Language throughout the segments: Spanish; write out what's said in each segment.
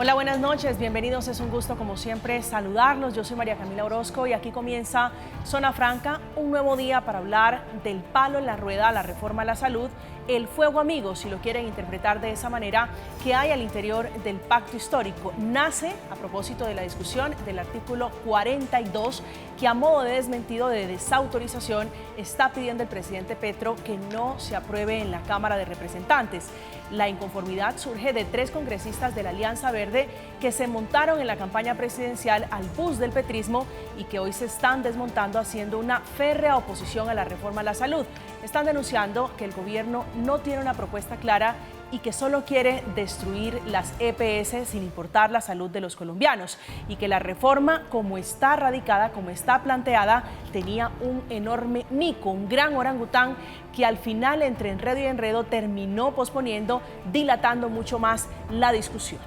Hola, buenas noches, bienvenidos, es un gusto como siempre saludarlos. Yo soy María Camila Orozco y aquí comienza Zona Franca, un nuevo día para hablar del palo en la rueda, la reforma a la salud, el fuego amigo, si lo quieren interpretar de esa manera, que hay al interior del pacto histórico. Nace a propósito de la discusión del artículo 42, que a modo de desmentido de desautorización está pidiendo el presidente Petro que no se apruebe en la Cámara de Representantes. La inconformidad surge de 3 congresistas de la Alianza Verde que se montaron en la campaña presidencial al bus del petrismo y que hoy se están desmontando haciendo una férrea oposición a la reforma a la salud. Están denunciando que el gobierno no tiene una propuesta clara y que solo quiere destruir las EPS sin importar la salud de los colombianos, y que la reforma, como está radicada, como está planteada, tenía un enorme mico, un gran orangután que al final, entre enredo y enredo, terminó posponiendo, dilatando mucho más la discusión.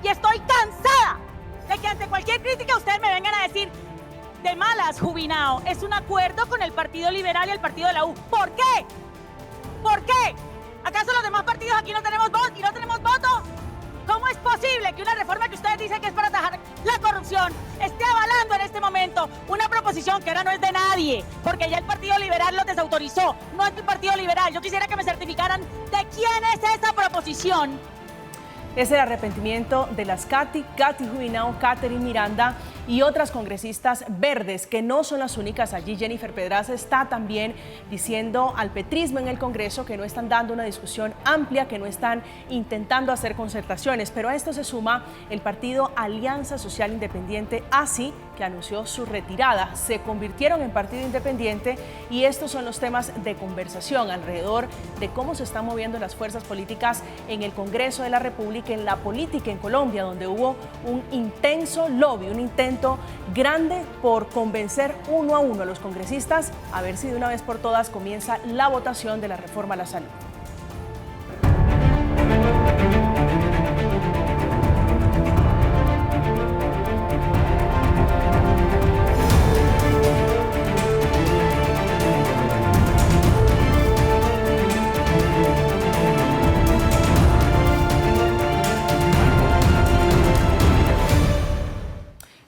Y estoy cansada de que ante cualquier crítica ustedes me vengan a decir de malas, Jubinao, es un acuerdo con el Partido Liberal y el Partido de la U. ¿Por qué? ¿Por qué? ¿Acaso los demás partidos aquí no tenemos voz y no tenemos voto? ¿Cómo es posible que una reforma que ustedes dicen que es para atajar la corrupción esté avalando en este momento una proposición que ahora no es de nadie? Porque ya el Partido Liberal lo desautorizó, no es del Partido Liberal. Yo quisiera que me certificaran de quién es esa proposición. Es el arrepentimiento de las Katy Jubinao, Catherine Miranda y otras congresistas verdes, que no son las únicas allí. Jennifer Pedraza está también diciendo al petrismo en el Congreso que no están dando una discusión amplia, que no están intentando hacer concertaciones. Pero a esto se suma el partido Alianza Social Independiente, ASI, que anunció su retirada. Se convirtieron en partido independiente y estos son los temas de conversación alrededor de cómo se están moviendo las fuerzas políticas en el Congreso de la República, en la política en Colombia, donde hubo un intenso lobby, un intento grande por convencer uno a uno a los congresistas a ver si de una vez por todas comienza la votación de la reforma a la salud.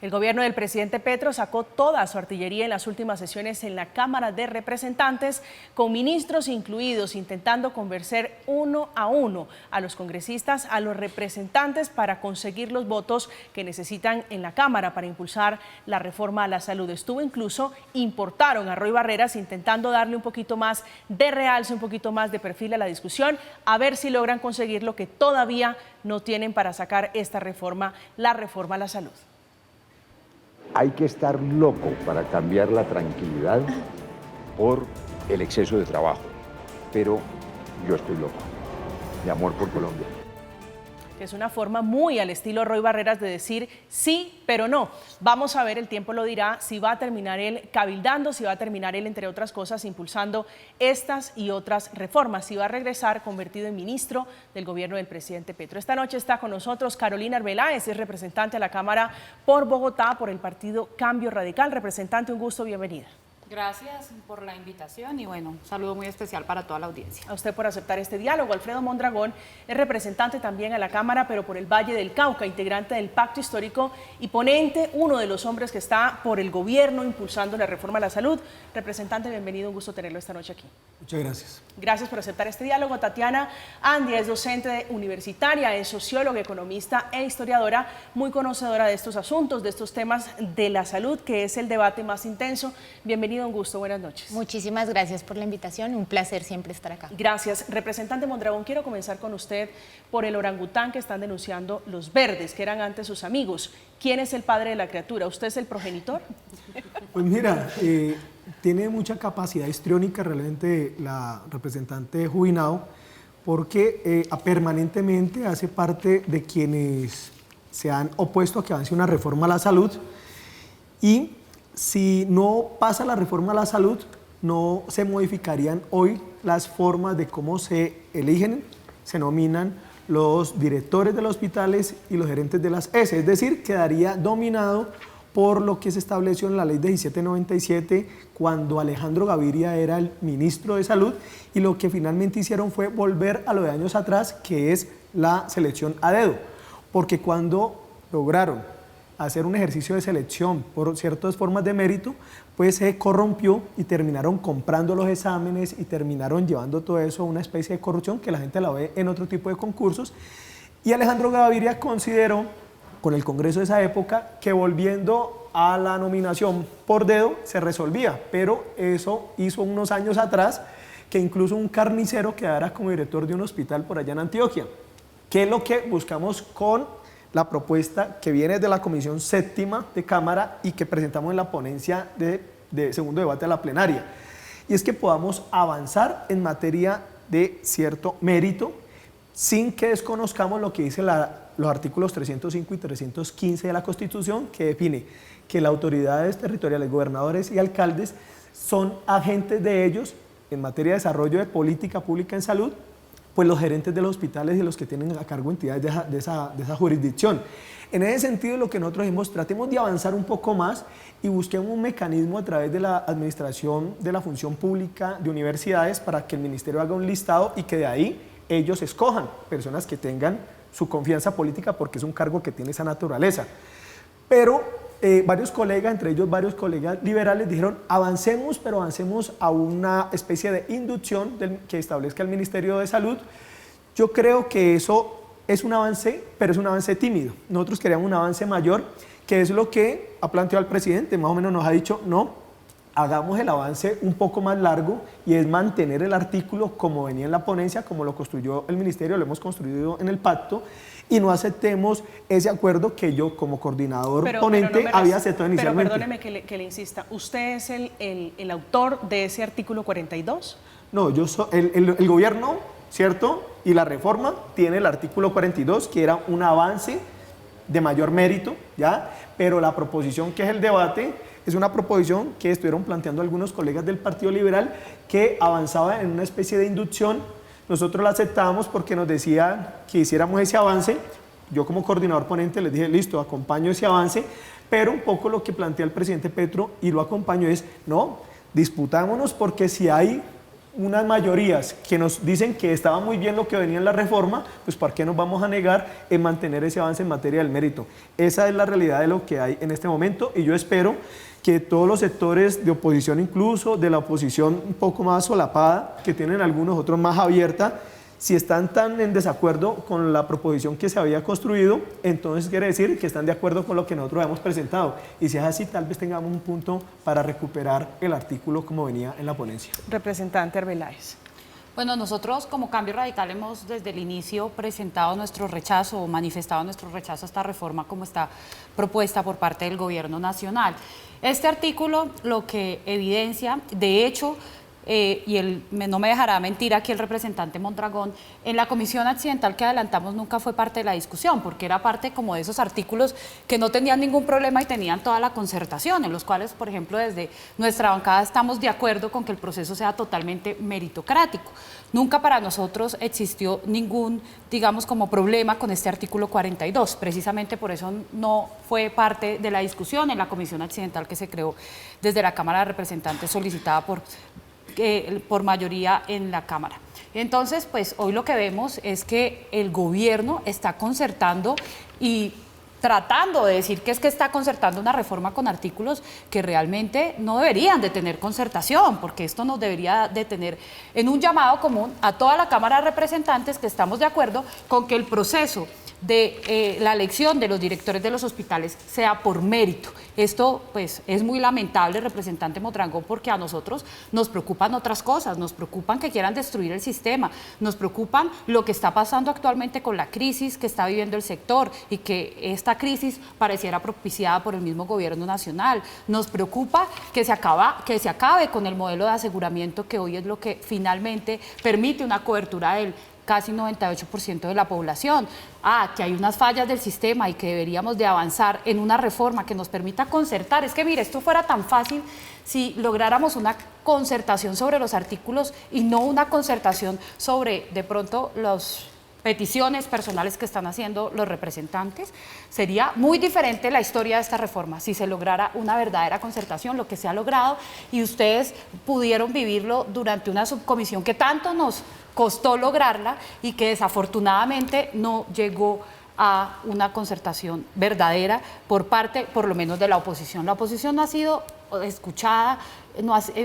El gobierno del presidente Petro sacó toda su artillería en las últimas sesiones en la Cámara de Representantes, con ministros incluidos, intentando convencer uno a los congresistas, a los representantes, para conseguir los votos que necesitan en la Cámara para impulsar la reforma a la salud. Importaron a Roy Barreras intentando darle un poquito más de realce, un poquito más de perfil a la discusión, a ver si logran conseguir lo que todavía no tienen para sacar esta reforma, la reforma a la salud. Hay que estar loco para cambiar la tranquilidad por el exceso de trabajo, pero yo estoy loco, de amor por Colombia. Que es una forma muy al estilo Roy Barreras de decir sí, pero no. Vamos a ver, el tiempo lo dirá, si va a terminar él cabildando, si va a terminar él, entre otras cosas, impulsando estas y otras reformas, si va a regresar convertido en ministro del gobierno del presidente Petro. Esta noche está con nosotros Carolina Arbeláez, es representante a la Cámara por Bogotá por el partido Cambio Radical. Representante, un gusto, bienvenida. Gracias por la invitación y bueno, un saludo muy especial para toda la audiencia. A usted por aceptar este diálogo. Alfredo Mondragón es representante también a la Cámara, pero por el Valle del Cauca, integrante del Pacto Histórico y ponente, uno de los hombres que está por el gobierno impulsando la reforma a la salud. Representante, bienvenido, un gusto tenerlo esta noche aquí. Muchas gracias. Gracias por aceptar este diálogo. Tatiana Andia es docente universitaria, es socióloga, economista e historiadora, muy conocedora de estos asuntos, de estos temas de la salud, que es el debate más intenso. Bienvenido, un gusto, buenas noches. Muchísimas gracias por la invitación, un placer siempre estar acá. Gracias. Representante Mondragón, quiero comenzar con usted por el orangután que están denunciando los verdes, que eran antes sus amigos. ¿Quién es el padre de la criatura? ¿Usted es el progenitor? Pues mira, tiene mucha capacidad histriónica realmente la representante Jubinao, porque permanentemente hace parte de quienes se han opuesto a que avance una reforma a la salud, y si no pasa la reforma a la salud, no se modificarían hoy las formas de cómo se eligen, se nominan los directores de los hospitales y los gerentes de las ES, es decir, quedaría dominado por lo que se estableció en la ley 1797 cuando Alejandro Gaviria era el ministro de Salud, y lo que finalmente hicieron fue volver a lo de años atrás, que es la selección a dedo. porque cuando lograron hacer un ejercicio de selección por ciertas formas de mérito, pues se corrompió y terminaron comprando los exámenes y terminaron llevando todo eso a una especie de corrupción que la gente la ve en otro tipo de concursos. Y Alejandro Gaviria consideró, con el Congreso de esa época, que volviendo a la nominación por dedo se resolvía, pero eso hizo unos años atrás que incluso un carnicero quedara como director de un hospital por allá en Antioquia. ¿Qué es lo que buscamos con la propuesta que viene de la Comisión Séptima de Cámara y que presentamos en la ponencia de segundo debate a la plenaria? Y es que podamos avanzar en materia de cierto mérito sin que desconozcamos lo que dice los artículos 305 y 315 de la Constitución, que define que las autoridades territoriales, gobernadores y alcaldes son agentes de ellos en materia de desarrollo de política pública en salud, pues los gerentes de los hospitales y los que tienen a cargo entidades de esa jurisdicción. En ese sentido, lo que nosotros dijimos, tratemos de avanzar un poco más y busquemos un mecanismo a través de la administración de la función pública de universidades para que el ministerio haga un listado y que de ahí ellos escojan personas que tengan su confianza política, porque es un cargo que tiene esa naturaleza. Pero varios colegas, entre ellos varios colegas liberales, dijeron avancemos, pero avancemos a una especie de inducción que establezca el Ministerio de Salud. Yo creo que eso es un avance, pero es un avance tímido. Nosotros queríamos un avance mayor, que es lo que ha planteado el presidente, más o menos nos ha dicho, no, hagamos el avance un poco más largo y es mantener el artículo como venía en la ponencia, como lo construyó el ministerio, lo hemos construido en el pacto, y no aceptemos ese acuerdo que yo como coordinador ponente había aceptado inicialmente. Pero perdóneme que le insista, ¿usted es el autor de ese artículo 42? No, yo soy el gobierno, ¿cierto? Y la reforma tiene el artículo 42, que era un avance de mayor mérito, ¿ya? Pero la proposición que es el debate es una proposición que estuvieron planteando algunos colegas del Partido Liberal que avanzaba en una especie de inducción. Nosotros la aceptábamos porque nos decían que hiciéramos ese avance. Yo como coordinador ponente les dije, listo, acompaño ese avance, pero un poco lo que plantea el presidente Petro y lo acompaño es, no, disputámonos porque si hay unas mayorías que nos dicen que estaba muy bien lo que venía en la reforma, pues ¿por qué nos vamos a negar en mantener ese avance en materia del mérito? Esa es la realidad de lo que hay en este momento y yo espero que todos los sectores de oposición, incluso de la oposición un poco más solapada, que tienen algunos otros más abierta, si están tan en desacuerdo con la proposición que se había construido, entonces quiere decir que están de acuerdo con lo que nosotros hemos presentado. Y si es así, tal vez tengamos un punto para recuperar el artículo como venía en la ponencia. Representante Arbeláez. Bueno, nosotros como Cambio Radical hemos desde el inicio presentado nuestro rechazo o manifestado nuestro rechazo a esta reforma como está propuesta por parte del Gobierno Nacional. Este artículo lo que evidencia, de hecho, no me dejará mentir aquí el representante Mondragón, en la comisión accidental que adelantamos nunca fue parte de la discusión, porque era parte como de esos artículos que no tenían ningún problema y tenían toda la concertación, en los cuales, por ejemplo, desde nuestra bancada estamos de acuerdo con que el proceso sea totalmente meritocrático. Nunca para nosotros existió ningún, digamos, como problema con este artículo 42, precisamente por eso no fue parte de la discusión en la comisión accidental que se creó desde la Cámara de Representantes solicitada por mayoría en la Cámara. Entonces, pues hoy lo que vemos es que el gobierno está concertando y tratando de decir que está concertando una reforma con artículos que realmente no deberían de tener concertación, porque esto nos debería de tener en un llamado común a toda la Cámara de Representantes que estamos de acuerdo con que el proceso de la elección de los directores de los hospitales sea por mérito. Esto pues es muy lamentable, representante Mondragón, porque a nosotros nos preocupan otras cosas, nos preocupan que quieran destruir el sistema, nos preocupan lo que está pasando actualmente con la crisis que está viviendo el sector y que esta crisis pareciera propiciada por el mismo gobierno nacional. Nos preocupa que se acabe con el modelo de aseguramiento que hoy es lo que finalmente permite una cobertura del casi 98% de la población, que hay unas fallas del sistema y que deberíamos de avanzar en una reforma que nos permita concertar. Es que mire, esto fuera tan fácil si lográramos una concertación sobre los artículos y no una concertación sobre, de pronto, las peticiones personales que están haciendo los representantes. Sería muy diferente la historia de esta reforma si se lograra una verdadera concertación, lo que se ha logrado, y ustedes pudieron vivirlo durante una subcomisión que tanto nos costó lograrla y que desafortunadamente no llegó a una concertación verdadera por parte, por lo menos, de la oposición. La oposición no ha sido escuchada,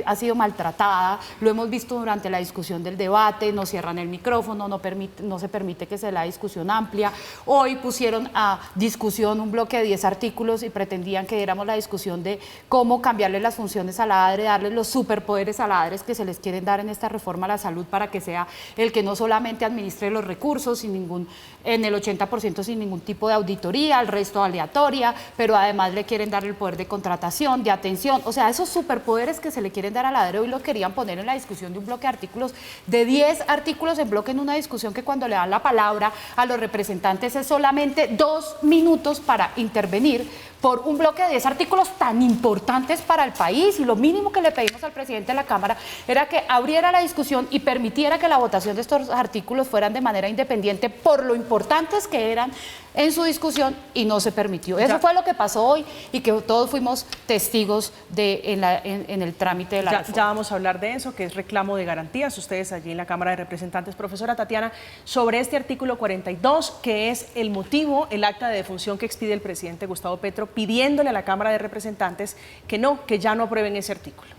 ha sido maltratada, lo hemos visto durante la discusión del debate, no cierran el micrófono, no se permite que se dé la discusión amplia. Hoy pusieron a discusión un bloque de 10 artículos y pretendían que diéramos la discusión de cómo cambiarle las funciones a la ADRE, darle los superpoderes a la ADRE que se les quieren dar en esta reforma a la salud para que sea el que no solamente administre los recursos en el 80% sin ningún tipo de auditoría, el resto aleatoria, pero además le quieren dar el poder de contratación, de atención, o sea, esos superpoderes que se le quieren dar a la ADRE hoy lo querían poner en la discusión de un bloque de artículos, de 10 artículos en bloque, en una discusión que cuando le dan la palabra a los representantes es solamente 2 minutos para intervenir por un bloque de 10 artículos tan importantes para el país, y lo mínimo que le pedimos al presidente de la Cámara era que abriera la discusión y permitiera que la votación de estos artículos fueran de manera independiente por lo importantes que eran en su discusión, y no se permitió. Eso fue lo que pasó hoy y que todos fuimos testigos en el trámite de la reforma. Ya vamos a hablar de eso, que es reclamo de garantías. Ustedes allí en la Cámara de Representantes. Profesora Tatiana, sobre este artículo 42, que es el motivo, el acta de defunción que expide el presidente Gustavo Petro, pidiéndole a la Cámara de Representantes que ya no aprueben ese artículo.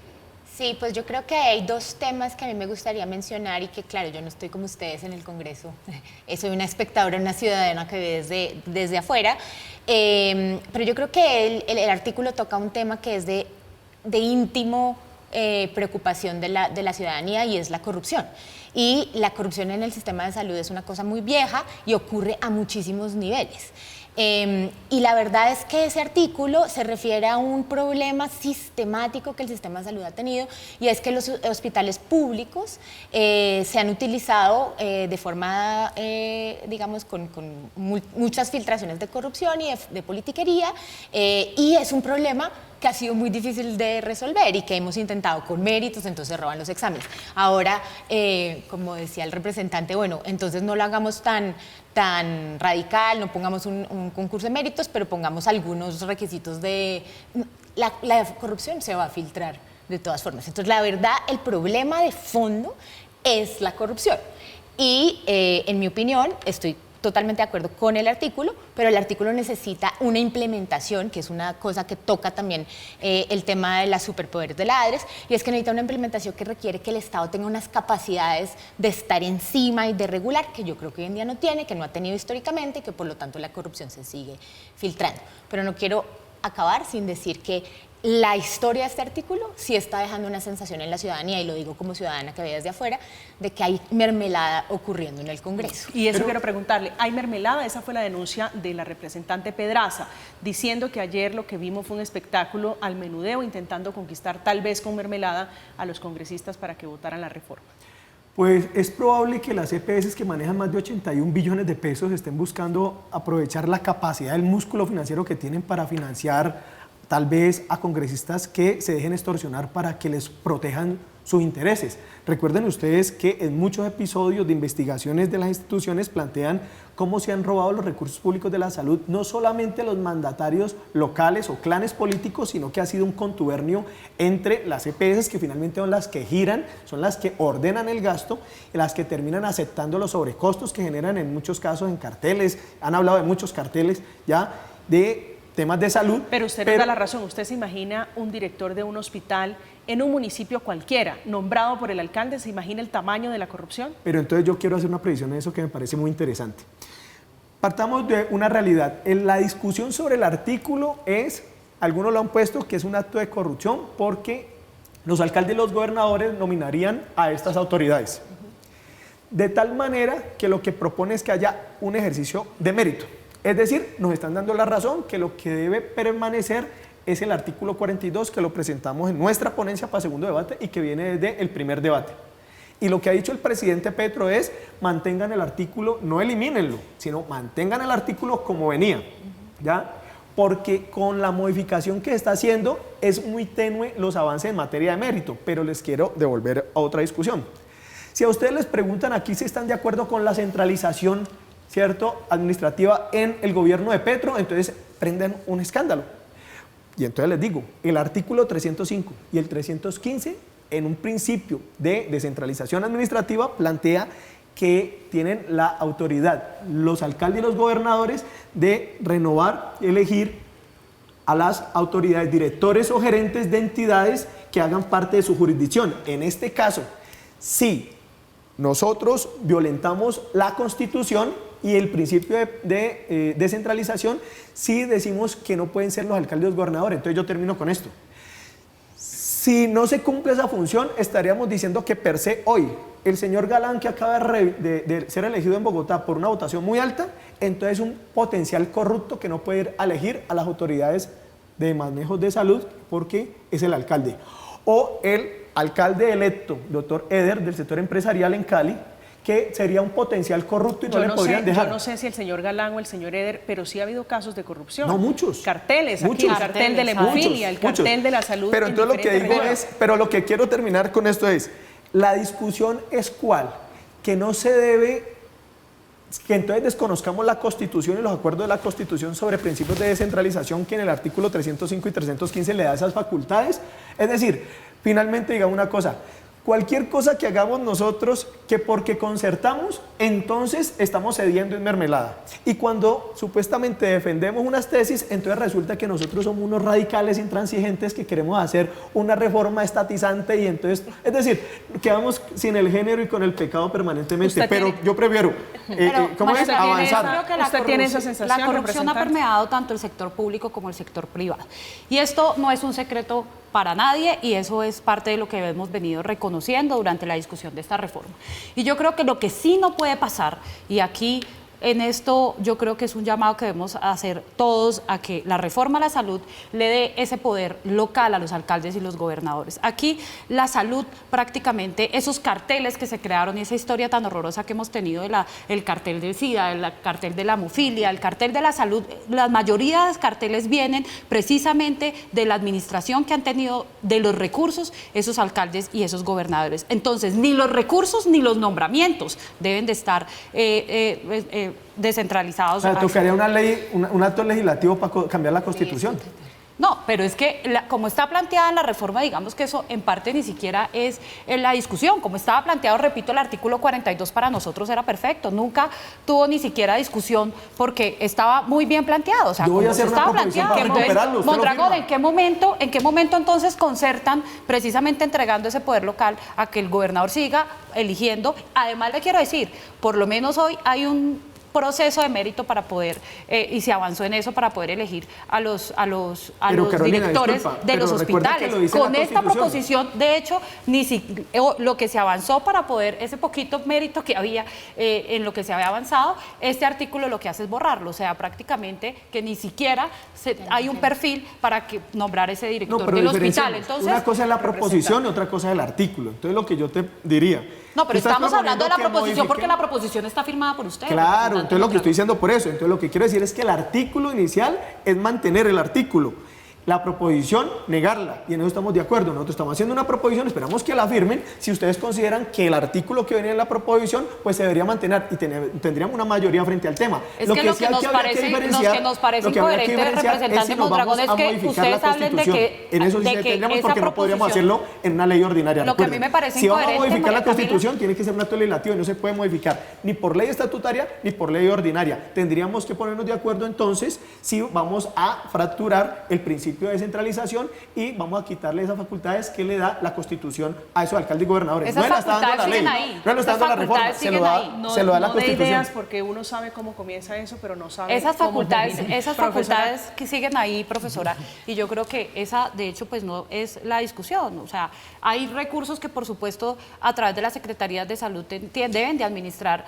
Sí, pues yo creo que hay 2 temas que a mí me gustaría mencionar y que, claro, yo no estoy como ustedes en el Congreso, soy una espectadora, una ciudadana que ve desde afuera, pero yo creo que el artículo toca un tema que es de íntimo preocupación de la ciudadanía, y es la corrupción. Y la corrupción en el sistema de salud es una cosa muy vieja y ocurre a muchísimos niveles. Y la verdad es que ese artículo se refiere a un problema sistemático que el sistema de salud ha tenido, y es que los hospitales públicos se han utilizado de forma, digamos, con muchas filtraciones de corrupción y de politiquería, y es un problema que ha sido muy difícil de resolver y que hemos intentado con méritos, entonces roban los exámenes. Ahora, como decía el representante, bueno, entonces no lo hagamos tan radical, no pongamos un concurso de méritos, pero pongamos algunos requisitos de... La corrupción se va a filtrar de todas formas. Entonces, la verdad, el problema de fondo es la corrupción. Y, en mi opinión, estoy totalmente de acuerdo con el artículo, pero el artículo necesita una implementación, que es una cosa que toca también el tema de los superpoderes de la ADRE, y es que necesita una implementación que requiere que el Estado tenga unas capacidades de estar encima y de regular, que yo creo que hoy en día no tiene, que no ha tenido históricamente, y que por lo tanto la corrupción se sigue filtrando. Pero no quiero acabar sin decir que la historia de este artículo sí está dejando una sensación en la ciudadanía, y lo digo como ciudadana que ve desde afuera, de que hay mermelada ocurriendo en el Congreso. Y eso quiero preguntarle, ¿hay mermelada? Esa fue la denuncia de la representante Pedraza, diciendo que ayer lo que vimos fue un espectáculo al menudeo, intentando conquistar tal vez con mermelada a los congresistas para que votaran la reforma. Pues es probable que las EPS, que manejan más de 81 billones de pesos, estén buscando aprovechar la capacidad, el músculo financiero que tienen para financiar tal vez a congresistas que se dejen extorsionar para que les protejan sus intereses. Recuerden ustedes que en muchos episodios de investigaciones de las instituciones plantean cómo se han robado los recursos públicos de la salud, no solamente los mandatarios locales o clanes políticos, sino que ha sido un contubernio entre las EPS, que finalmente son las que giran, son las que ordenan el gasto, y las que terminan aceptando los sobrecostos que generan en muchos casos en carteles. Han hablado de muchos carteles ya de temas de salud. Pero usted nos da la razón. ¿Usted se imagina un director de un hospital en un municipio cualquiera, nombrado por el alcalde? ¿Se imagina el tamaño de la corrupción? Pero entonces yo quiero hacer una previsión de eso que me parece muy interesante. Partamos de una realidad. En la discusión sobre el artículo algunos lo han puesto que es un acto de corrupción, porque los alcaldes y los gobernadores nominarían a estas autoridades. De tal manera que lo que propone es que haya un ejercicio de mérito. Es decir, nos están dando la razón que lo que debe permanecer es el artículo 42, que lo presentamos en nuestra ponencia para segundo debate y que viene desde el primer debate. Y lo que ha dicho el presidente Petro es: mantengan el artículo, no elimínenlo, sino mantengan el artículo como venía, ¿ya? Porque con la modificación que está haciendo es muy tenue los avances en materia de mérito, pero les quiero devolver a otra discusión. Si a ustedes les preguntan aquí si están de acuerdo con la centralización, ¿cierto?, administrativa en el gobierno de Petro, entonces prenden un escándalo. Y entonces les digo, el artículo 305 y el 315, en un principio de descentralización administrativa, plantea que tienen la autoridad, los alcaldes y los gobernadores, de renovar y elegir a las autoridades, directores o gerentes de entidades que hagan parte de su jurisdicción. En este caso, si nosotros violentamos la Constitución y el principio de descentralización, sí decimos que no pueden ser los alcaldes y los gobernadores. Entonces yo termino con esto. Si no se cumple esa función, estaríamos diciendo que per se hoy el señor Galán, que acaba de ser elegido en Bogotá por una votación muy alta, entonces es un potencial corrupto que no puede ir a elegir a las autoridades de manejo de salud porque es el alcalde. O el alcalde electo, doctor Eder, del sector empresarial en Cali, que sería un potencial corrupto y no le podrían dejar. Yo no sé si el señor Galán o el señor Eder, pero sí ha habido casos de corrupción. No, muchos. Carteles, muchos. aquí el cartel de la hemofilia, el cartel de la salud. Pero entonces lo que digo es, pero lo que quiero terminar con esto es, la discusión es cuál, que no se debe, que entonces desconozcamos la Constitución y los acuerdos de la Constitución sobre principios de descentralización, que en el artículo 305 y 315 le da esas facultades. Es decir, finalmente digamos una cosa, cualquier cosa que hagamos nosotros, que porque concertamos, entonces estamos cediendo en mermelada. Y cuando supuestamente defendemos unas tesis, entonces resulta que nosotros somos unos radicales intransigentes que queremos hacer una reforma estatizante y entonces, es decir, quedamos sin el género y con el pecado permanentemente. Pero yo prefiero, ¿cómo es? Avanzar. Creo que usted tiene esa sensación, la corrupción ha permeado tanto el sector público como el sector privado. Y esto no es un secreto para nadie y eso es parte de lo que hemos venido reconociendo durante la discusión de esta reforma. Y yo creo que lo que sí no puede pasar, y aquí en esto yo creo que es un llamado que debemos hacer todos a que la reforma a la salud le dé ese poder local a los alcaldes y los gobernadores. Aquí la salud prácticamente, esos carteles que se crearon y esa historia tan horrorosa que hemos tenido el cartel del SIDA, el cartel de la hemofilia, el cartel de la salud, la mayoría de los carteles vienen precisamente de la administración que han tenido de los recursos esos alcaldes y esos gobernadores. Entonces, ni los recursos ni los nombramientos deben de estar descentralizados. O sea, tocaría una ley, un acto legislativo para cambiar la Constitución. No, pero es que como está planteada en la reforma, digamos que eso en parte ni siquiera es la discusión. Como estaba planteado, repito, el artículo 42 para nosotros era perfecto. Nunca tuvo ni siquiera discusión porque estaba muy bien planteado. O sea, yo voy a hacer estaba una proposición para recuperarlo. Mondragón, ¿en qué momento entonces concertan precisamente entregando ese poder local a que el gobernador siga eligiendo? Además le quiero decir, por lo menos hoy hay un proceso de mérito para poder, y se avanzó en eso para poder elegir a los Carolina, directores disculpa, de los hospitales. Con esta proposición, de hecho, lo que se avanzó para poder, ese poquito mérito que había en lo que se había avanzado, este artículo lo que hace es borrarlo, o sea, prácticamente que ni siquiera hay un perfil para que nombrar ese director del hospital. Entonces, una cosa es la proposición y otra cosa es el artículo. Entonces, lo que yo te diría... No, pero estamos hablando de la proposición porque la proposición está firmada por usted. Claro, entonces lo que estoy diciendo por eso. Entonces lo que quiero decir es que el artículo inicial es mantener el artículo. La proposición, negarla. Y en eso estamos de acuerdo. Nosotros estamos haciendo una proposición, esperamos que la firmen. Si ustedes consideran que el artículo que venía en la proposición, pues se debería mantener y tendríamos una mayoría frente al tema. Es que lo que nos parece incoherente, representante Mondragón, es que ustedes hablen de que en eso sí tendríamos porque no podríamos hacerlo en una ley ordinaria. Lo que a mí me parece si incoherente, vamos a modificar la Constitución, tiene que ser un acto legislativo y no se puede modificar ni por ley estatutaria ni por ley ordinaria. Tendríamos que ponernos de acuerdo entonces si vamos a fracturar el principio de descentralización y vamos a quitarle esas facultades que le da la Constitución a esos alcaldes y gobernadores. Esas no está dando la ley, no lo está dando la reforma, se lo da la Constitución. No ideas porque uno sabe cómo comienza eso, pero no sabe esas cómo facultades que siguen ahí, profesora, y yo creo que esa, de hecho, pues no es la discusión. O sea, hay recursos que, por supuesto, a través de las secretarías de salud deben de administrar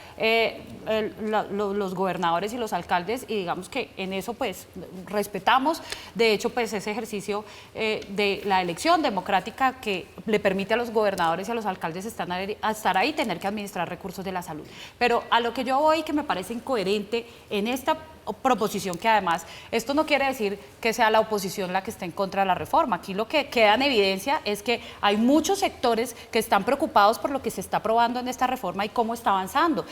los gobernadores y los alcaldes, y digamos que en eso, pues, respetamos, de hecho, pues, ese ejercicio de la elección democrática que le permite a los gobernadores y a los alcaldes estar ahí, tener que administrar recursos de la salud. Pero a lo que yo voy, que me parece incoherente en esta proposición, que además esto no quiere decir que sea la oposición la que esté en contra de la reforma. Aquí lo que queda en evidencia es que hay muchos sectores que están preocupados por lo que se está aprobando en esta reforma y cómo está avanzando.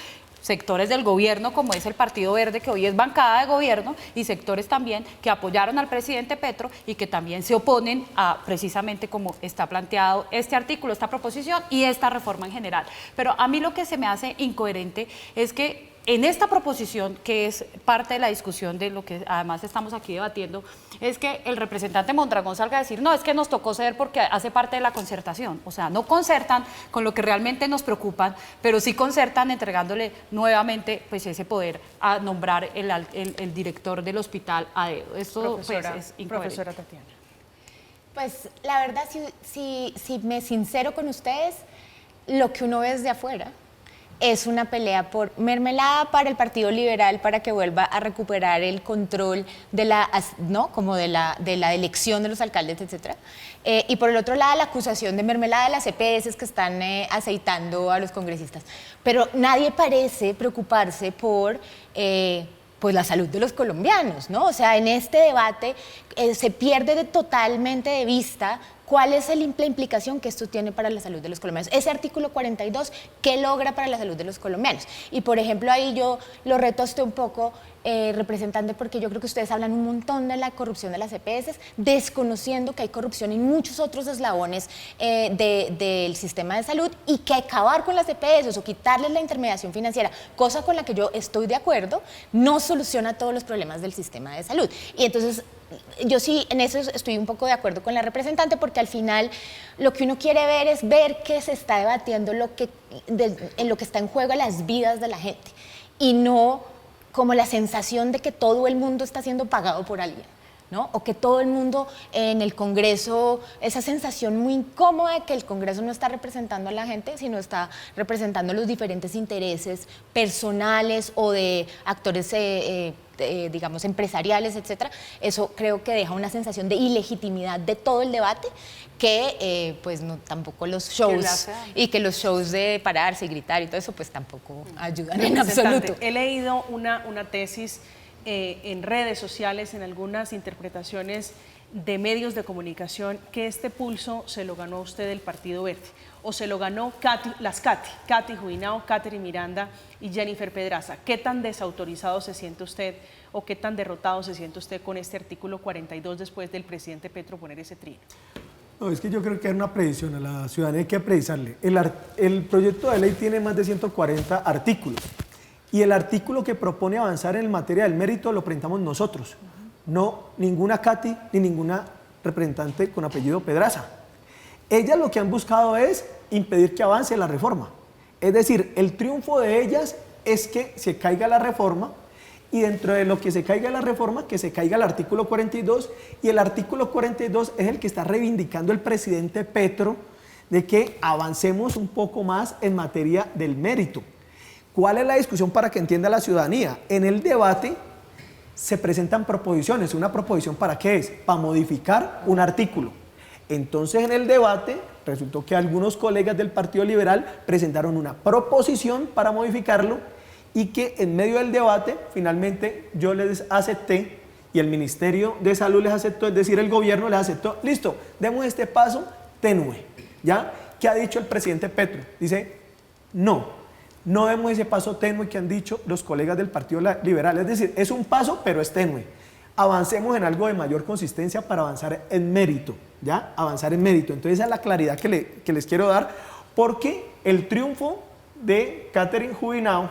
sectores del gobierno, como es el Partido Verde, que hoy es bancada de gobierno, y sectores también que apoyaron al presidente Petro y que también se oponen a precisamente como está planteado este artículo, esta proposición y esta reforma en general. Pero a mí lo que se me hace incoherente es que en esta proposición, que es parte de la discusión de lo que además estamos aquí debatiendo, es que el representante Mondragón salga a decir, no, es que nos tocó ceder porque hace parte de la concertación. O sea, no concertan con lo que realmente nos preocupan, pero sí concertan entregándole nuevamente pues, ese poder a nombrar el director del hospital a dedo. Esto pues, es incoherente. Profesora Tatiana. Pues la verdad, si me sincero con ustedes, lo que uno ve desde afuera es una pelea por mermelada para el Partido Liberal para que vuelva a recuperar el control de la, ¿no? Como de la elección de los alcaldes, etcétera. Y por el otro lado, la acusación de mermelada de las EPS que están aceitando a los congresistas. Pero nadie parece preocuparse por pues la salud de los colombianos, ¿no? O sea, en este debate se pierde totalmente de vista cuál es la implicación que esto tiene para la salud de los colombianos. Ese artículo 42, ¿qué logra para la salud de los colombianos? Y, por ejemplo, ahí yo lo reto a usted un poco, representante, porque yo creo que ustedes hablan un montón de la corrupción de las EPS, desconociendo que hay corrupción en muchos otros eslabones del sistema de salud y que acabar con las EPS o quitarles la intermediación financiera, cosa con la que yo estoy de acuerdo, no soluciona todos los problemas del sistema de salud. Y entonces, yo sí, en eso estoy un poco de acuerdo con la representante, porque al final lo que uno quiere ver es ver que se está debatiendo en lo que está en juego las vidas de la gente y no como la sensación de que todo el mundo está siendo pagado por alguien, ¿no? O que todo el mundo en el Congreso, esa sensación muy incómoda de que el Congreso no está representando a la gente, sino está representando los diferentes intereses personales o de actores digamos, empresariales, etcétera. Eso creo que deja una sensación de ilegitimidad de todo el debate que, pues, no, tampoco los shows, y que los shows de pararse y gritar y todo eso, pues, tampoco ayudan en absoluto. He leído una tesis en redes sociales, en algunas interpretaciones de medios de comunicación, que este pulso se lo ganó usted del Partido Verde, o se lo ganó Katy Jubinao, Catherine Miranda y Jennifer Pedraza. ¿Qué tan desautorizado se siente usted o qué tan derrotado se siente usted con este artículo 42 después del presidente Petro poner ese trino? No, es que yo creo que hay una predicción, a la ciudadanía hay que precisarle. El proyecto de ley tiene más de 140 artículos y el artículo que propone avanzar en materia del mérito lo presentamos nosotros, no ninguna Katy ni ninguna representante con apellido Pedraza. Ellas lo que han buscado es impedir que avance la reforma. Es decir, el triunfo de ellas es que se caiga la reforma y dentro de lo que se caiga la reforma, que se caiga el artículo 42, y el artículo 42 es el que está reivindicando el presidente Petro de que avancemos un poco más en materia del mérito. ¿Cuál es la discusión para que entienda la ciudadanía? En el debate se presentan proposiciones. ¿Una proposición para qué es? Para modificar un artículo. Entonces, en el debate, resultó que algunos colegas del Partido Liberal presentaron una proposición para modificarlo y que en medio del debate, finalmente, yo les acepté y el Ministerio de Salud les aceptó, es decir, el gobierno les aceptó. Listo, demos este paso tenue, ¿ya? ¿Qué ha dicho el presidente Petro? Dice, no demos ese paso tenue que han dicho los colegas del Partido Liberal. Es decir, es un paso, pero es tenue. Avancemos en algo de mayor consistencia para avanzar en mérito, ¿ya? Avanzar en mérito. Entonces, esa es la claridad que les quiero dar, porque el triunfo de Catherine Jubinao,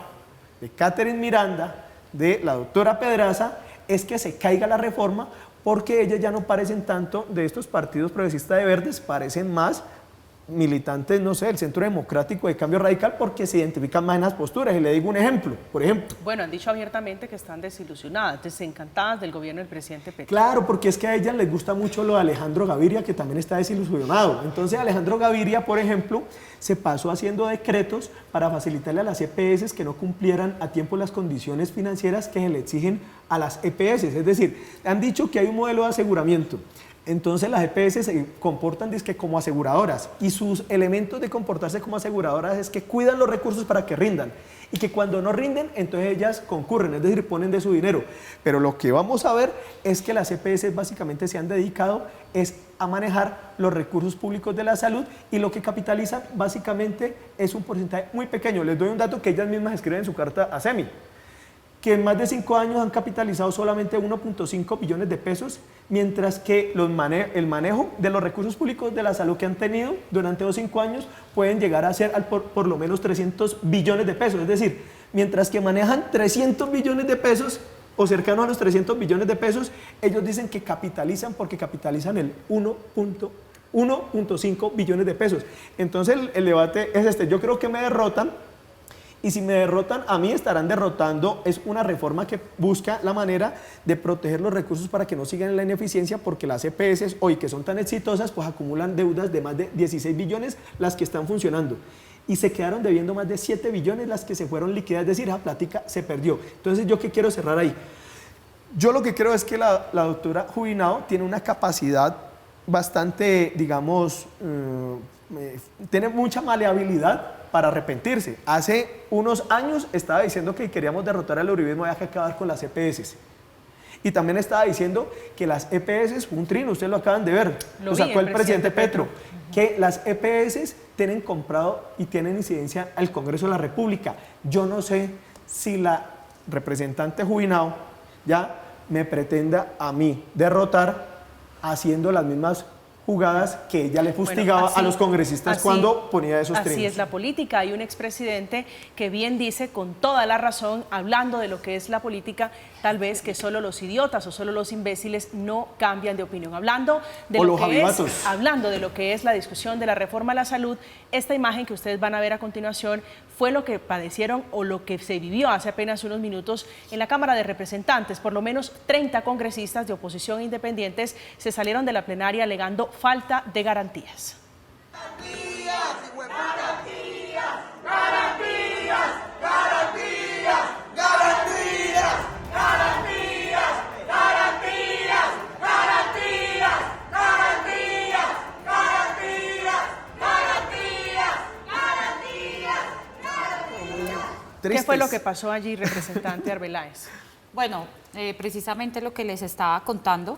de Catherine Miranda, de la doctora Pedraza, es que se caiga la reforma, porque ellas ya no parecen tanto de estos partidos progresistas de verdes, parecen más militantes, no sé, del Centro Democrático de Cambio Radical, porque se identifican más en las posturas. Y le digo un ejemplo, por ejemplo. Bueno, han dicho abiertamente que están desilusionadas, desencantadas del gobierno del presidente Petro. Claro, porque es que a ellas les gusta mucho lo de Alejandro Gaviria, que también está desilusionado. Entonces, Alejandro Gaviria, por ejemplo, se pasó haciendo decretos para facilitarle a las EPS que no cumplieran a tiempo las condiciones financieras que se le exigen a las EPS. Es decir, han dicho que hay un modelo de aseguramiento Entonces las EPS se comportan dizque como aseguradoras y sus elementos de comportarse como aseguradoras es que cuidan los recursos para que rindan y que cuando no rinden, entonces ellas concurren, es decir, ponen de su dinero. Pero lo que vamos a ver es que las EPS básicamente se han dedicado es a manejar los recursos públicos de la salud y lo que capitalizan básicamente es un porcentaje muy pequeño. Les doy un dato que ellas mismas escriben en su carta a SEMI, que en más de 5 años han capitalizado solamente 1.5 billones de pesos, mientras que el manejo de los recursos públicos de la salud que han tenido durante los 5 años pueden llegar a ser por lo menos 300 billones de pesos. Es decir, mientras que manejan 300 billones de pesos o cercanos a los 300 billones de pesos, ellos dicen que capitalizan porque capitalizan el 1.5 billones de pesos. Entonces el debate es este, yo creo que me derrotan. Y si me derrotan, a mí estarán derrotando. Es una reforma que busca la manera de proteger los recursos para que no sigan en la ineficiencia, porque las EPS hoy que son tan exitosas, pues acumulan deudas de más de 16 billones las que están funcionando. Y se quedaron debiendo más de 7 billones las que se fueron liquidadas, es decir, esa plática se perdió. Entonces, ¿yo qué quiero cerrar ahí? Yo lo que creo es que la doctora Jubinao tiene una capacidad bastante, digamos, tiene mucha maleabilidad para arrepentirse. Hace unos años estaba diciendo que queríamos derrotar al uribismo y hay que acabar con las EPS. Y también estaba diciendo que las EPS fue un trino, ustedes lo acaban de ver, lo sacó el presidente Petro, que las EPS tienen comprado y tienen incidencia al Congreso de la República. Yo no sé si la representante Jubinao ya me pretenda a mí derrotar haciendo las mismas jugadas que ella le fustigaba a los congresistas cuando ponía esos trinos. Así es la política. Hay un expresidente que bien dice, con toda la razón, hablando de lo que es la política, tal vez que solo los idiotas o solo los imbéciles no cambian de opinión. Hablando de lo que es la discusión de la reforma a la salud, esta imagen que ustedes van a ver a continuación fue lo que padecieron o lo que se vivió hace apenas unos minutos en la Cámara de Representantes. Por lo menos 30 congresistas de oposición e independientes se salieron de la plenaria alegando falta de garantías. ¿Qué fue lo que pasó allí, representante Arbeláez? Bueno, precisamente lo que les estaba contando.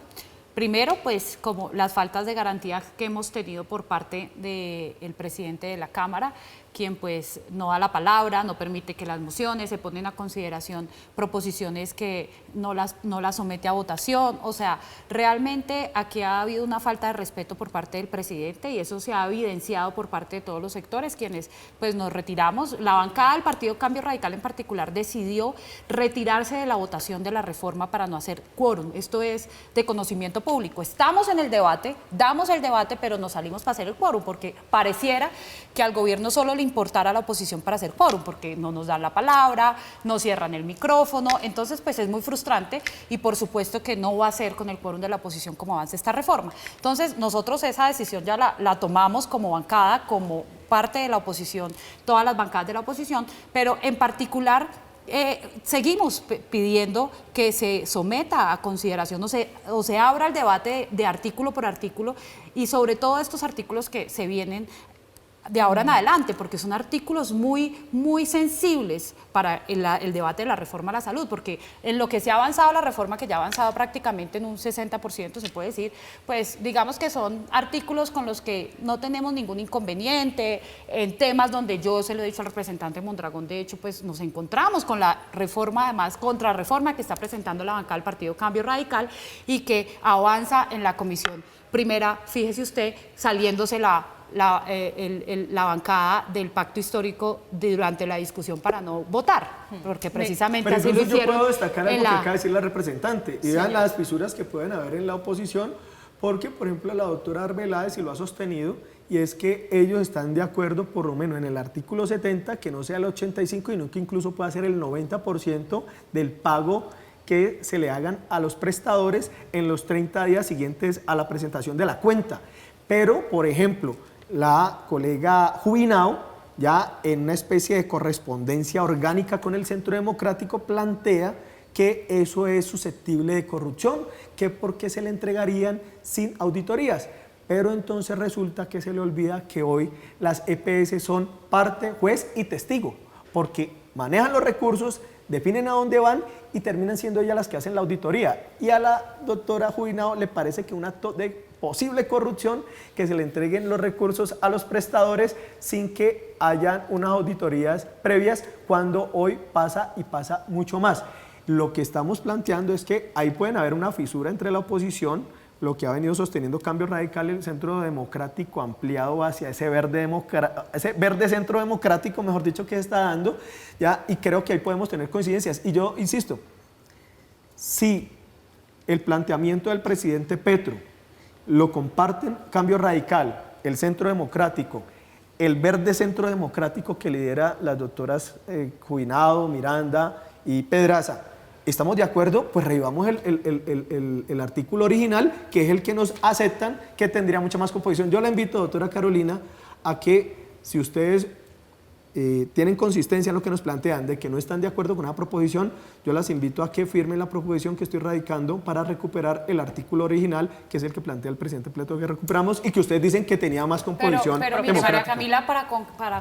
Primero, pues como las faltas de garantía que hemos tenido por parte del presidente de la Cámara, quien pues no da la palabra, no permite que las mociones se ponen a consideración, proposiciones que no las somete a votación. O sea, realmente aquí ha habido una falta de respeto por parte del presidente y eso se ha evidenciado por parte de todos los sectores, quienes pues nos retiramos. La bancada del Partido Cambio Radical en particular decidió retirarse de la votación de la reforma para no hacer quórum. Esto es de conocimiento público. Estamos en el debate, damos el debate, pero nos salimos para hacer el quórum, porque pareciera que al gobierno solo le importara a la oposición para hacer quórum, porque no nos dan la palabra, no cierran el micrófono. Entonces pues es muy frustrante y por supuesto que no va a ser con el quórum de la oposición como avance esta reforma. Entonces nosotros esa decisión ya la tomamos como bancada, como parte de la oposición, todas las bancadas de la oposición, pero en particular seguimos pidiendo que se someta a consideración o se abra el debate de artículo por artículo y sobre todo estos artículos que se vienen de ahora en adelante, porque son artículos muy, muy sensibles para el debate de la reforma a la salud, porque en lo que se ha avanzado la reforma, que ya ha avanzado prácticamente en un 60%, se puede decir, pues digamos que son artículos con los que no tenemos ningún inconveniente, en temas donde yo se lo he dicho al representante Mondragón, de hecho, pues nos encontramos con la reforma, además, contrarreforma que está presentando la bancada del Partido Cambio Radical y que avanza en la comisión primera, fíjese usted, saliéndose la bancada del pacto histórico durante la discusión para no votar, porque precisamente así lo hicieron. Yo puedo destacar algo que acaba de decir la representante, y vean las fisuras que pueden haber en la oposición, porque, por ejemplo, la doctora Arbeláez, y lo ha sostenido, y es que ellos están de acuerdo, por lo menos en el artículo 70, que no sea el 85, sino que incluso pueda ser el 90% del pago que se le hagan a los prestadores en los 30 días siguientes a la presentación de la cuenta. Pero, por ejemplo, la colega Jubinao, ya en una especie de correspondencia orgánica con el Centro Democrático, plantea que eso es susceptible de corrupción, que por qué se le entregarían sin auditorías. Pero entonces resulta que se le olvida que hoy las EPS son parte, juez y testigo, porque manejan los recursos, definen a dónde van y terminan siendo ellas las que hacen la auditoría. Y a la doctora Jubinao le parece que un acto de posible corrupción que se le entreguen los recursos a los prestadores sin que hayan unas auditorías previas, cuando hoy pasa y pasa mucho más. Lo que estamos planteando es que ahí pueden haber una fisura entre la oposición, lo que ha venido sosteniendo Cambio Radical, el Centro Democrático ampliado hacia ese verde centro democrático, mejor dicho, que se está dando, ¿ya? Y creo que ahí podemos tener coincidencias. Y yo insisto, si el planteamiento del presidente Petro lo comparten Cambio Radical, el Centro Democrático, el verde centro democrático que lidera las doctoras Jubinao, Miranda y Pedraza, ¿estamos de acuerdo? Pues revivamos el artículo original, que es el que nos aceptan, que tendría mucha más composición. Yo la invito, doctora Carolina, a que si ustedes tienen consistencia en lo que nos plantean, de que no están de acuerdo con una proposición, yo las invito a que firmen la proposición que estoy radicando para recuperar el artículo original, que es el que plantea el presidente Petro, que recuperamos, y que ustedes dicen que tenía más composición pero mire, democrática. María Camila, para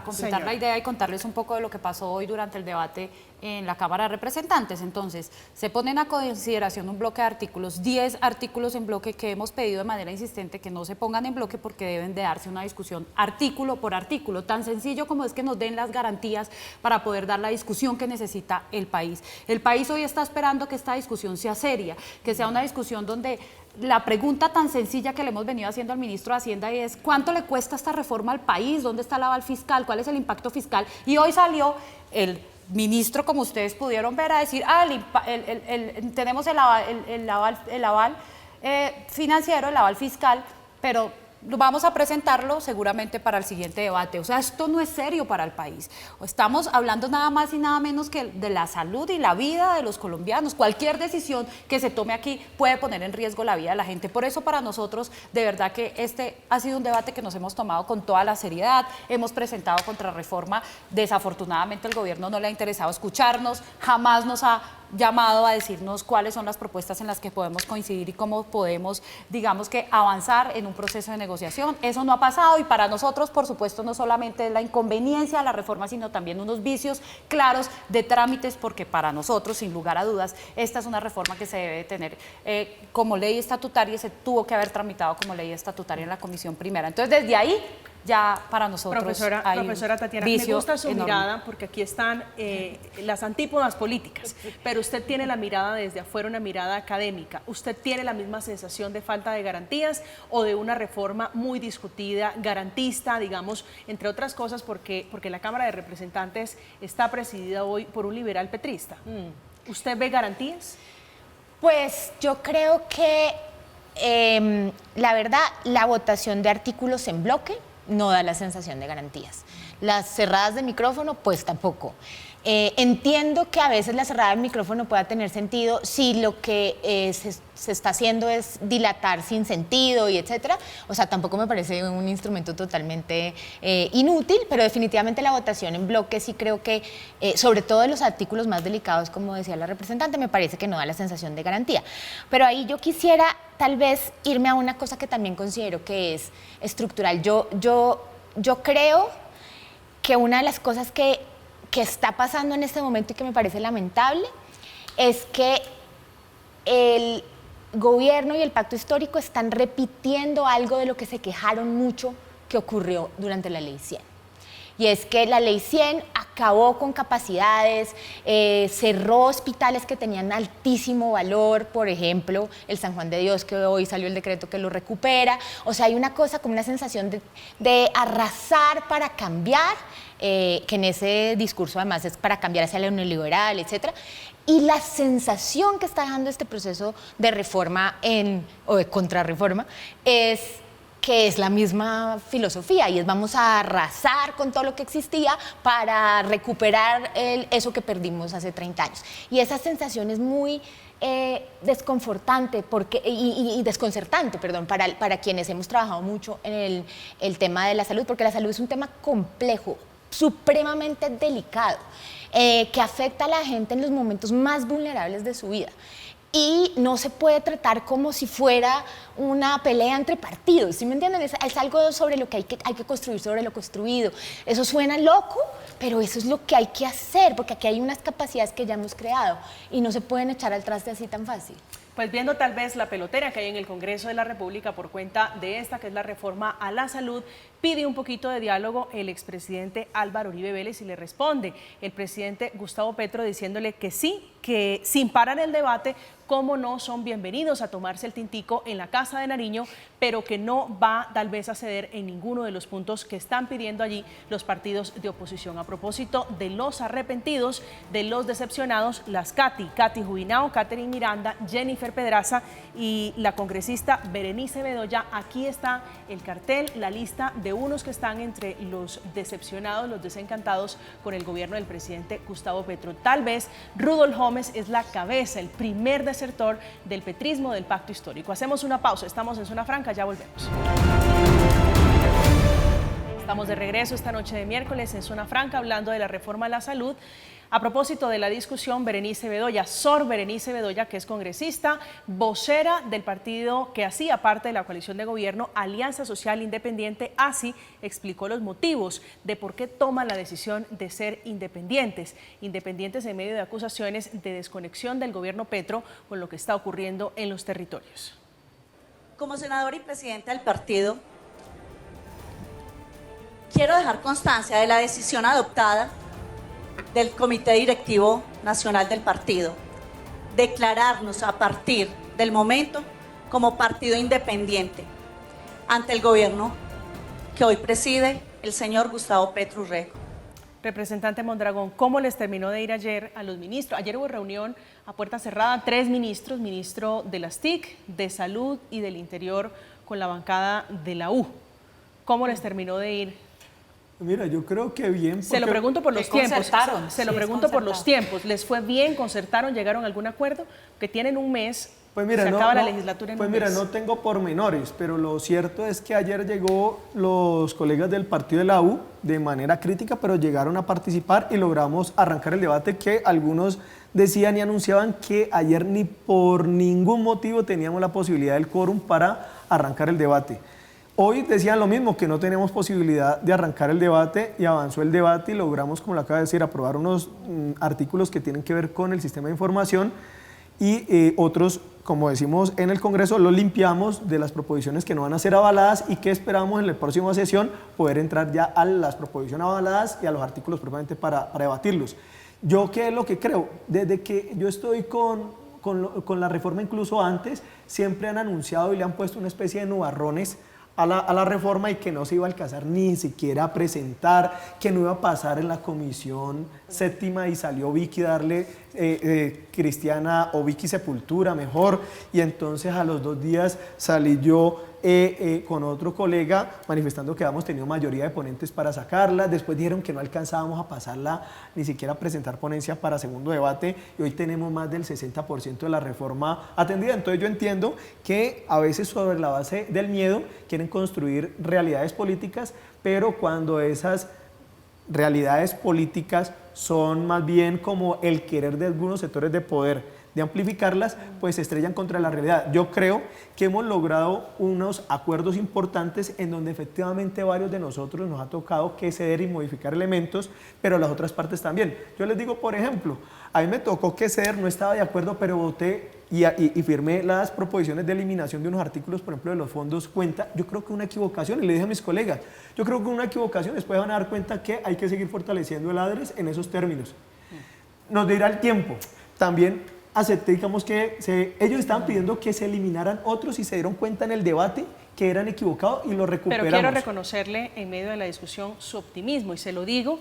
completar Señor. la idea y contarles un poco de lo que pasó hoy durante el debate en la Cámara de Representantes. Entonces, se ponen a consideración un bloque de artículos, 10 artículos en bloque que hemos pedido de manera insistente que no se pongan en bloque porque deben de darse una discusión artículo por artículo, tan sencillo como es que nos den las garantías para poder dar la discusión que necesita el país. El país hoy está esperando que esta discusión sea seria, que sea una discusión donde la pregunta tan sencilla que le hemos venido haciendo al ministro de Hacienda es ¿cuánto le cuesta esta reforma al país? ¿Dónde está el aval fiscal? ¿Cuál es el impacto fiscal? Y hoy salió el ministro, como ustedes pudieron ver, a decir, tenemos el aval financiero, el aval fiscal, pero vamos a presentarlo seguramente para el siguiente debate. O sea, esto no es serio para el país. Estamos hablando nada más y nada menos que de la salud y la vida de los colombianos. Cualquier decisión que se tome aquí puede poner en riesgo la vida de la gente. Por eso para nosotros, de verdad que este ha sido un debate que nos hemos tomado con toda la seriedad. Hemos presentado contrarreforma. Desafortunadamente el gobierno no le ha interesado escucharnos, jamás nos ha llamado a decirnos cuáles son las propuestas en las que podemos coincidir y cómo podemos, digamos que, avanzar en un proceso de negociación. Eso no ha pasado y para nosotros, por supuesto, no solamente es la inconveniencia de la reforma, sino también unos vicios claros de trámites, porque para nosotros, sin lugar a dudas, esta es una reforma que se debe tener como ley estatutaria y se tuvo que haber tramitado como ley estatutaria en la Comisión Primera. Entonces, desde ahí, ya para nosotros Profesora Tatiana, me gusta su enorme. mirada porque aquí están las antípodas políticas, pero usted tiene la mirada desde afuera, una mirada académica. ¿Usted tiene la misma sensación de falta de garantías o de una reforma muy discutida, garantista, digamos, entre otras cosas, porque la Cámara de Representantes está presidida hoy por un liberal petrista? ¿Usted ve garantías? Pues yo creo que la verdad, la votación de artículos en bloque no da la sensación de garantías. Las cerradas de micrófono, pues tampoco. Entiendo que a veces la cerrada del micrófono pueda tener sentido si lo que se está haciendo es dilatar sin sentido y etcétera. O sea, tampoco me parece un instrumento totalmente inútil, pero definitivamente la votación en bloque sí creo que, sobre todo en los artículos más delicados, como decía la representante, me parece que no da la sensación de garantía. Pero ahí yo quisiera tal vez irme a una cosa que también considero que es estructural. Yo creo que una de las cosas que está pasando en este momento y que me parece lamentable es que el gobierno y el pacto histórico están repitiendo algo de lo que se quejaron mucho que ocurrió durante la Ley 100. Y es que la Ley 100 acabó con capacidades, cerró hospitales que tenían altísimo valor, por ejemplo, el San Juan de Dios, que hoy salió el decreto que lo recupera. O sea, hay una cosa como una sensación de arrasar para cambiar, que en ese discurso además es para cambiar hacia lo neoliberal, etcétera. Y la sensación que está dejando este proceso de reforma o de contrarreforma es que es la misma filosofía y es vamos a arrasar con todo lo que existía para recuperar eso que perdimos hace 30 años. Y esa sensación es muy desconfortante y desconcertante, perdón, para quienes hemos trabajado mucho en el tema de la salud, porque la salud es un tema complejo. supremamente delicado, que afecta a la gente en los momentos más vulnerables de su vida. Y no se puede tratar como si fuera una pelea entre partidos, ¿sí me entienden? Es algo sobre lo que hay que construir, sobre lo construido. Eso suena loco, pero eso es lo que hay que hacer, porque aquí hay unas capacidades que ya hemos creado y no se pueden echar al traste así tan fácil. Pues viendo tal vez la pelotera que hay en el Congreso de la República por cuenta de esta, que es la reforma a la salud, pide un poquito de diálogo el expresidente Álvaro Uribe Vélez y le responde el presidente Gustavo Petro diciéndole que sí, que sin parar el debate, cómo no son bienvenidos a tomarse el tintico en la Casa de Nariño, pero que no va tal vez a ceder en ninguno de los puntos que están pidiendo allí los partidos de oposición. A propósito de los arrepentidos, de los decepcionados, las Katy Jubinao, Catherine Miranda, Jennifer Pedraza y la congresista Berenice Bedoya. Aquí está el cartel, la lista de unos que están entre los decepcionados, los desencantados con el gobierno del presidente Gustavo Petro. Tal vez Rudolf Gómez es la cabeza, el primer desertor del petrismo, del pacto histórico. Hacemos una pausa, estamos en Zona Franca, ya volvemos. Estamos de regreso esta noche de miércoles en Zona Franca hablando de la reforma a la salud. A propósito de la discusión, Berenice Bedoya, Sor Berenice Bedoya, que es congresista, vocera del partido que hacía parte de la coalición de gobierno Alianza Social Independiente, así explicó los motivos de por qué toman la decisión de ser independientes en medio de acusaciones de desconexión del gobierno Petro con lo que está ocurriendo en los territorios. Como senadora y presidenta del partido, quiero dejar constancia de la decisión adoptada del Comité Directivo Nacional del partido, declararnos a partir del momento como partido independiente ante el gobierno que hoy preside el señor Gustavo Petro Urrego. Representante Mondragón, ¿cómo les terminó de ir ayer a los ministros? Ayer hubo reunión a puerta cerrada, 3 ministros, ministro de las TIC, de Salud y del Interior, con la bancada de la U. ¿Cómo les terminó de ir? Mira, yo creo que bien. Se lo pregunto por los tiempos. Se lo Sí, pregunto por los tiempos. ¿Les fue bien? ¿Concertaron? ¿Llegaron a algún acuerdo? Que tienen un mes. Pues mira, se acaba la legislatura en un mes. No tengo pormenores, pero lo cierto es que ayer llegó los colegas del partido de la U de manera crítica, pero llegaron a participar y logramos arrancar el debate que algunos decían y anunciaban que ayer ni por ningún motivo teníamos la posibilidad del quórum para arrancar el debate. Hoy decían lo mismo, que no tenemos posibilidad de arrancar el debate y avanzó el debate y logramos, como lo acaba de decir, aprobar unos artículos que tienen que ver con el sistema de información y otros, como decimos en el Congreso, los limpiamos de las proposiciones que no van a ser avaladas y que esperamos en la próxima sesión poder entrar ya a las proposiciones avaladas y a los artículos propiamente para debatirlos. Yo, ¿qué es lo que creo? Desde que yo estoy con la reforma, incluso antes, siempre han anunciado y le han puesto una especie de nubarrones a la reforma y que no se iba a alcanzar ni siquiera a presentar, que no iba a pasar en la comisión séptima y salió Vicky darle Cristiana o Vicky Sepultura mejor, y entonces a los 2 días salí yo con otro colega manifestando que habíamos tenido mayoría de ponentes para sacarla. Después dijeron que no alcanzábamos a pasarla, ni siquiera a presentar ponencia para segundo debate, y hoy tenemos más del 60% de la reforma atendida. Entonces yo entiendo que a veces sobre la base del miedo quieren construir realidades políticas, pero cuando esas realidades políticas son más bien como el querer de algunos sectores de poder de amplificarlas, pues se estrellan contra la realidad. Yo creo que hemos logrado unos acuerdos importantes en donde efectivamente varios de nosotros nos ha tocado que ceder y modificar elementos, pero las otras partes también. Yo les digo, por ejemplo, a mí me tocó que ceder, no estaba de acuerdo, pero voté y firmé las proposiciones de eliminación de unos artículos, por ejemplo, de los fondos cuenta. Yo creo que una equivocación, y le dije a mis colegas, yo creo que una equivocación, después van a dar cuenta que hay que seguir fortaleciendo el ADRES en esos términos. Nos dirá el tiempo. También acepté, digamos, que ellos estaban pidiendo que se eliminaran otros y se dieron cuenta en el debate que eran equivocados y lo recuperamos. Pero quiero reconocerle en medio de la discusión su optimismo, y se lo digo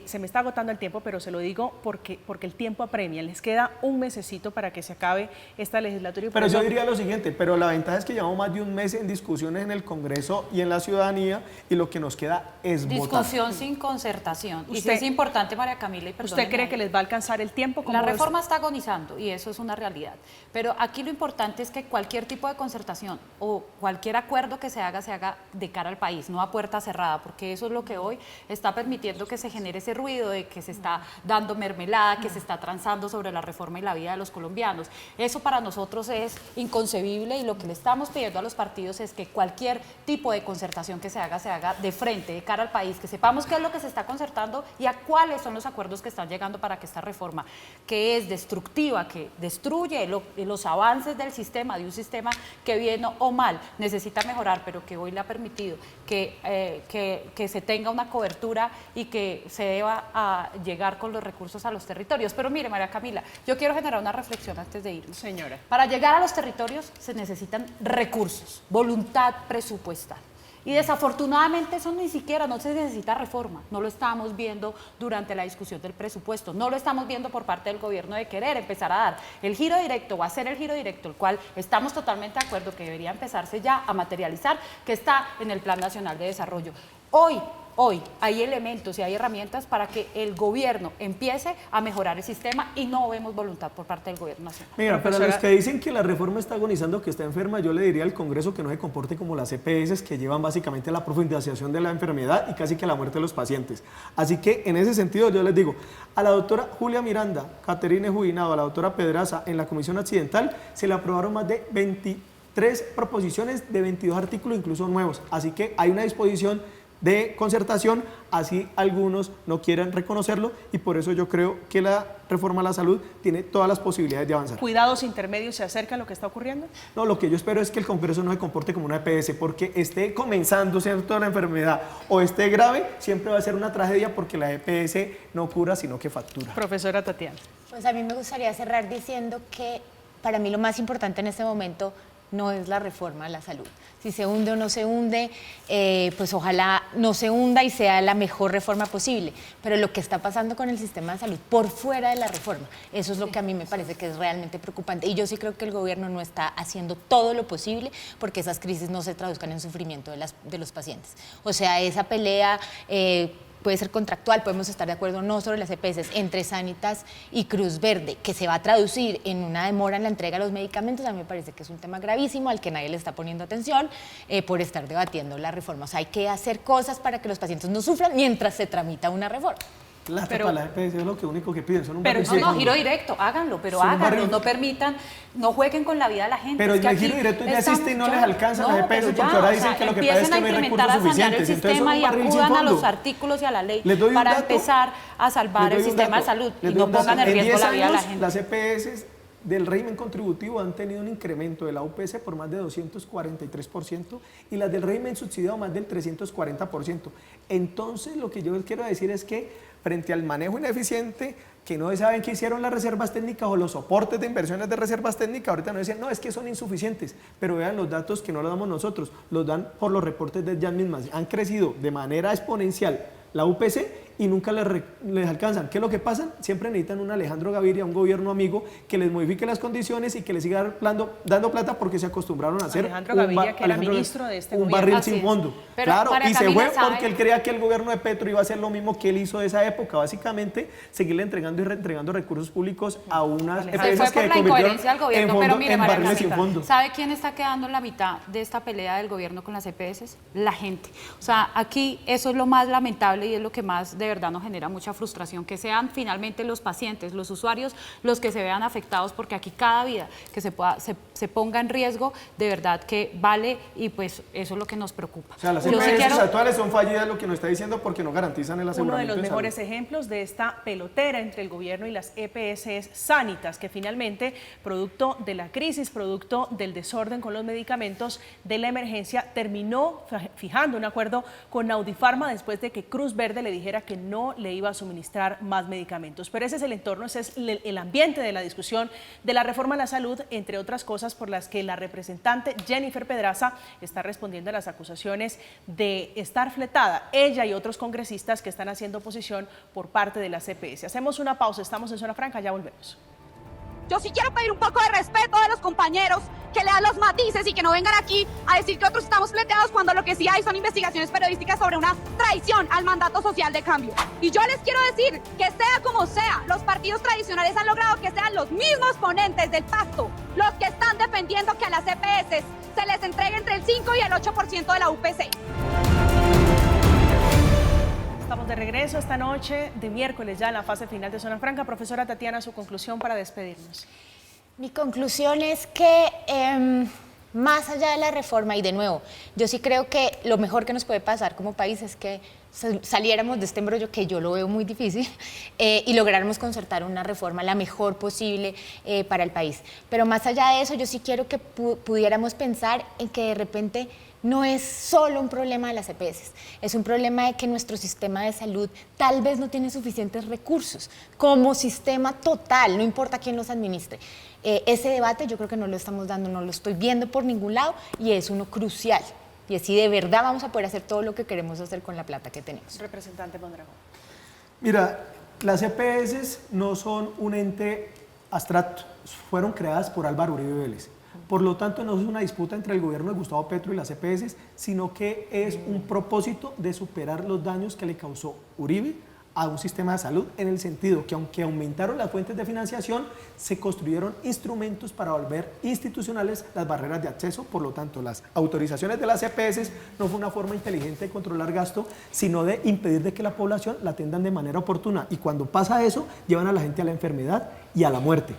se me está agotando el tiempo, pero se lo digo porque el tiempo apremia. Les queda un mesecito para que se acabe esta legislatura. Y pero yo diría lo siguiente, pero la ventaja es que llevamos más de un mes en discusiones en el Congreso y en la ciudadanía, y lo que nos queda es votar. Discusión sin concertación. Y sí es importante, María Camila, y perdóneme. ¿Usted cree que les va a alcanzar el tiempo? La reforma está agonizando y eso es una realidad. Pero aquí lo importante es que cualquier tipo de concertación o cualquier acuerdo que se haga de cara al país, no a puerta cerrada, porque eso es lo que hoy está permitiendo que se genere ese ruido de que se está dando mermelada, que se está transando sobre la reforma y la vida de los colombianos. Eso para nosotros es inconcebible, y lo que le estamos pidiendo a los partidos es que cualquier tipo de concertación que se haga de frente, de cara al país, que sepamos qué es lo que se está concertando y a cuáles son los acuerdos que están llegando para que esta reforma, que es destructiva, que destruye los avances del sistema, de un sistema que bien o mal necesita mejorar, pero que hoy le ha permitido que se tenga una cobertura y que se deba a llegar con los recursos a los territorios. Pero mire, María Camila, yo quiero generar una reflexión antes de ir. Señora. Para llegar a los territorios se necesitan recursos, voluntad presupuestal. Y desafortunadamente eso no se necesita reforma, no lo estábamos viendo durante la discusión del presupuesto, no lo estamos viendo por parte del gobierno de querer empezar a dar el giro directo o hacer el giro directo, el cual estamos totalmente de acuerdo que debería empezarse ya a materializar, que está en el Plan Nacional de Desarrollo. Hoy hay elementos y hay herramientas para que el gobierno empiece a mejorar el sistema y no vemos voluntad por parte del gobierno nacional. Mira, pero a los que dicen que la reforma está agonizando, que está enferma, yo le diría al Congreso que no se comporte como las EPS, que llevan básicamente la profundización de la enfermedad y casi que la muerte de los pacientes. Así que en ese sentido yo les digo, a la doctora Julia Miranda, Caterine Jubinado, a la doctora Pedraza, en la Comisión Accidental se le aprobaron más de 23 proposiciones de 22 artículos, incluso nuevos. Así que hay una disposición de concertación, así algunos no quieran reconocerlo, y por eso yo creo que la reforma a la salud tiene todas las posibilidades de avanzar. ¿Cuidados intermedios se acerca a lo que está ocurriendo? No, lo que yo espero es que el Congreso no se comporte como una EPS, porque esté comenzando, ¿cierto?, la enfermedad o esté grave, siempre va a ser una tragedia, porque la EPS no cura, sino que factura. Profesora Tatiana. Pues a mí me gustaría cerrar diciendo que para mí lo más importante en este momento no es la reforma a la salud. Si se hunde o no se hunde, pues ojalá no se hunda y sea la mejor reforma posible. Pero lo que está pasando con el sistema de salud por fuera de la reforma, eso es lo que a mí me parece que es realmente preocupante. Y yo sí creo que el gobierno no está haciendo todo lo posible porque esas crisis no se traduzcan en sufrimiento de los pacientes. O sea, esa pelea puede ser contractual, podemos estar de acuerdo no sobre las EPS, entre Sanitas y Cruz Verde, que se va a traducir en una demora en la entrega de los medicamentos. A mí me parece que es un tema gravísimo al que nadie le está poniendo atención por estar debatiendo la reforma. O sea, hay que hacer cosas para que los pacientes no sufran mientras se tramita una reforma. Para la EPS es lo único que piden, son un pero barril no, giro directo, háganlo, pero háganlo, no permitan, no jueguen con la vida de la gente. Pero el giro directo ya existe y no les alcanza a las EPS, porque ahora dicen que lo que pasa es que no hay recursos suficientes. El sistema y acudan a los artículos y a la ley para empezar a salvar el sistema de salud y no pongan en riesgo la vida de la gente. Las EPS del régimen contributivo han tenido un incremento de la UPS por más de 243% y las del régimen subsidiado más del 340%. Entonces, lo que yo les quiero decir es que frente al manejo ineficiente, que no saben qué hicieron las reservas técnicas o los soportes de inversiones de reservas técnicas, ahorita nos decían, no, es que son insuficientes, pero vean los datos que no los damos nosotros, los dan por los reportes de ellas mismas. Han crecido de manera exponencial la UPC y nunca les alcanzan. ¿Qué es lo que pasa? Siempre necesitan un Alejandro Gaviria, un gobierno amigo, que les modifique las condiciones y que les siga dando plata, porque se acostumbraron a hacer Alejandro Gaviria, que era ministro de este un gobierno. barril sin fondo. Pero claro, y se fue ¿sabe? porque él creía que el gobierno de Petro iba a hacer lo mismo que él hizo de esa época, básicamente seguirle entregando y reentregando recursos públicos a unas empresas que convirtieron en barriles sin fondo. ¿Sabe quién está quedando en la mitad de esta pelea del gobierno con las EPS? La gente. O sea, aquí eso es lo más lamentable y es lo que más de verdad nos genera mucha frustración, que sean finalmente los pacientes, los usuarios, los que se vean afectados, porque aquí cada vida que se ponga en riesgo, de verdad que vale, y pues eso es lo que nos preocupa. O sea, las EPS actuales son fallidas, lo que nos está diciendo, porque no garantizan el aseguramiento. Uno de los mejores ejemplos de esta pelotera entre el gobierno y las EPS es Sanitas, que finalmente, producto de la crisis, producto del desorden con los medicamentos de la emergencia, terminó fijando un acuerdo con Audifarma después de que Cruz Verde le dijera que no le iba a suministrar más medicamentos. Pero ese es el entorno, ese es el ambiente de la discusión de la reforma a la salud, entre otras cosas por las que la representante Jennifer Pedraza está respondiendo a las acusaciones de estar fletada, ella y otros congresistas que están haciendo oposición por parte de la EPS. Hacemos una pausa, estamos en Zona Franca, ya volvemos. Yo sí quiero pedir un poco de respeto de los compañeros, que lean los matices y que no vengan aquí a decir que otros estamos fleteados cuando lo que sí hay son investigaciones periodísticas sobre una traición al mandato social de cambio. Y yo les quiero decir que sea como sea, los partidos tradicionales han logrado que sean los mismos ponentes del pacto los que están defendiendo que a las EPS se les entregue entre el 5 y el 8% de la UPC. Estamos de regreso esta noche de miércoles ya en la fase final de Zona Franca. Profesora Tatiana, su conclusión para despedirnos. Mi conclusión es que más allá de la reforma, y de nuevo, yo sí creo que lo mejor que nos puede pasar como país es que saliéramos de este embrollo, que yo lo veo muy difícil, y lográramos concertar una reforma la mejor posible para el país. Pero más allá de eso, yo sí quiero que pudiéramos pensar en que de repente no es solo un problema de las EPS, es un problema de que nuestro sistema de salud tal vez no tiene suficientes recursos como sistema total, no importa quién los administre. Ese debate yo creo que no lo estamos dando, no lo estoy viendo por ningún lado, y es uno crucial. Y así de verdad vamos a poder hacer todo lo que queremos hacer con la plata que tenemos. Representante Mondragón. Mira, las EPS no son un ente abstracto, fueron creadas por Álvaro Uribe Vélez. Por lo tanto, no es una disputa entre el gobierno de Gustavo Petro y las EPS, sino que es un propósito de superar los daños que le causó Uribe a un sistema de salud, en el sentido que aunque aumentaron las fuentes de financiación, se construyeron instrumentos para volver institucionales las barreras de acceso. Por lo tanto, las autorizaciones de las EPS no fue una forma inteligente de controlar gasto, sino de impedir de que la población la atendan de manera oportuna. Y cuando pasa eso, llevan a la gente a la enfermedad y a la muerte.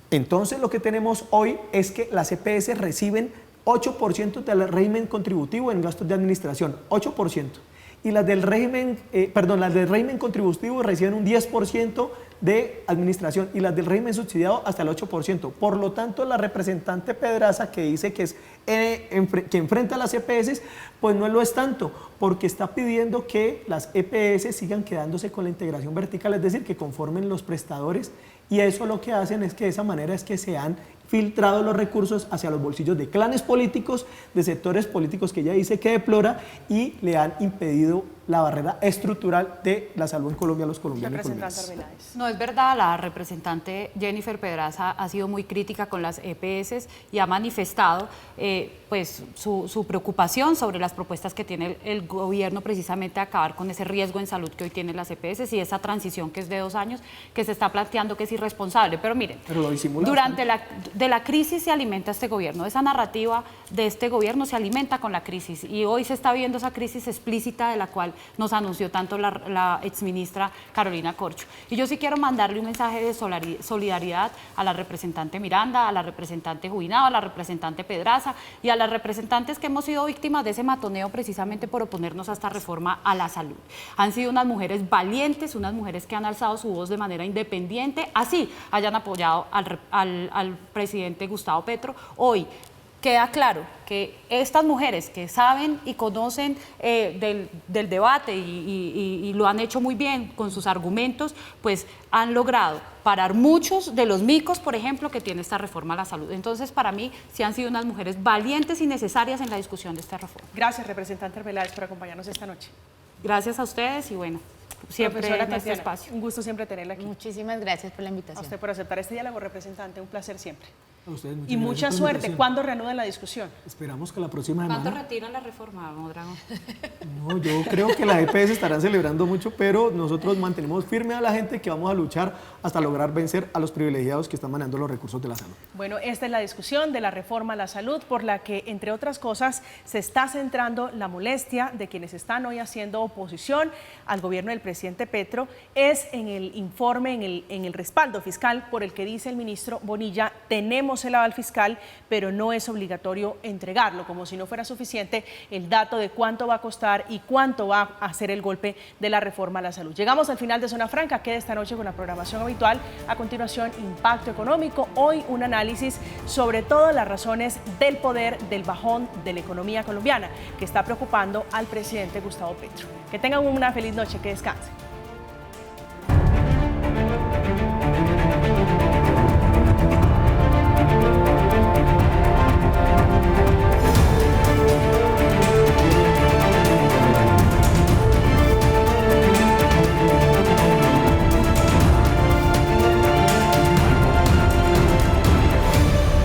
Entonces, lo que tenemos hoy es que las EPS reciben 8% del régimen contributivo en gastos de administración, 8%. Y las del régimen contributivo reciben un 10% de administración, y las del régimen subsidiado hasta el 8%. Por lo tanto, la representante Pedraza, que dice que que enfrenta a las EPS, pues no lo es tanto, porque está pidiendo que las EPS sigan quedándose con la integración vertical, es decir, que conformen los prestadores, y eso lo que hacen es que de esa manera es que se han filtrado los recursos hacia los bolsillos de clanes políticos, de sectores políticos que ella dice que deplora, y le han impedido la barrera estructural de la salud en Colombia a los colombianos y colombianas. No es verdad, la representante Jennifer Pedraza ha sido muy crítica con las EPS y ha manifestado pues su preocupación sobre las propuestas que tiene el gobierno precisamente a acabar con ese riesgo en salud que hoy tienen las EPS y esa transición que es de 2 años que se está planteando que es irresponsable. Pero miren, durante la crisis se alimenta este gobierno, esa narrativa de este gobierno se alimenta con la crisis, y hoy se está viendo esa crisis explícita de la cual nos anunció tanto la exministra Carolina Corcho. Y yo sí quiero mandarle un mensaje de solidaridad a la representante Miranda, a la representante Jubinao, a la representante Pedraza y a las representantes que hemos sido víctimas de ese matoneo precisamente por oponernos a esta reforma a la salud. Han sido unas mujeres valientes, unas mujeres que han alzado su voz de manera independiente, así hayan apoyado al presidente Gustavo Petro. Hoy queda claro que estas mujeres que saben y conocen del debate y lo han hecho muy bien con sus argumentos, pues han logrado parar muchos de los micos, por ejemplo, que tiene esta reforma a la salud. Entonces, para mí, sí han sido unas mujeres valientes y necesarias en la discusión de esta reforma. Gracias, representante Arbeláez, por acompañarnos esta noche. Gracias a ustedes y bueno, siempre en este espacio. Un gusto siempre tenerla aquí. Muchísimas gracias por la invitación. A usted por aceptar este diálogo, representante, un placer siempre. A ustedes, y mucha suerte. ¿Cuándo reanudan la discusión? Esperamos que la próxima semana. ¿Cuánto retiran la reforma, Mondragón? No, yo creo que las EPS estarán celebrando mucho, pero nosotros mantenemos firme a la gente que vamos a luchar hasta lograr vencer a los privilegiados que están manejando los recursos de la salud. Bueno, esta es la discusión de la reforma a la salud, por la que, entre otras cosas, se está centrando la molestia de quienes están hoy haciendo oposición al gobierno del presidente Petro, es en el informe, en el respaldo fiscal por el que dice el ministro Bonilla, tenemos pedimos el aval fiscal, pero no es obligatorio entregarlo, como si no fuera suficiente el dato de cuánto va a costar y cuánto va a ser el golpe de la reforma a la salud. Llegamos al final de Zona Franca. Quede esta noche con la programación habitual. A continuación, impacto económico. Hoy un análisis sobre todas las razones del poder del bajón de la economía colombiana que está preocupando al presidente Gustavo Petro. Que tengan una feliz noche, que descansen.